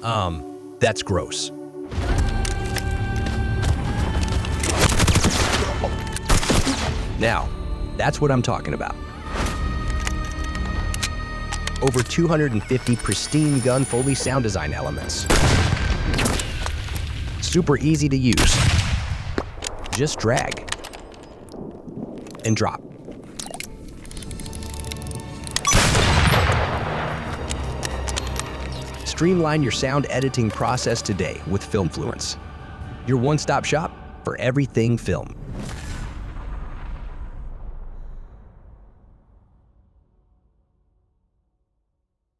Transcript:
That's gross. Now, that's what I'm talking about. Over 250 pristine gun Foley sound design elements. Super easy to use. Just drag and drop. Streamline your sound editing process today with FilmFluence, your one-stop shop for everything film.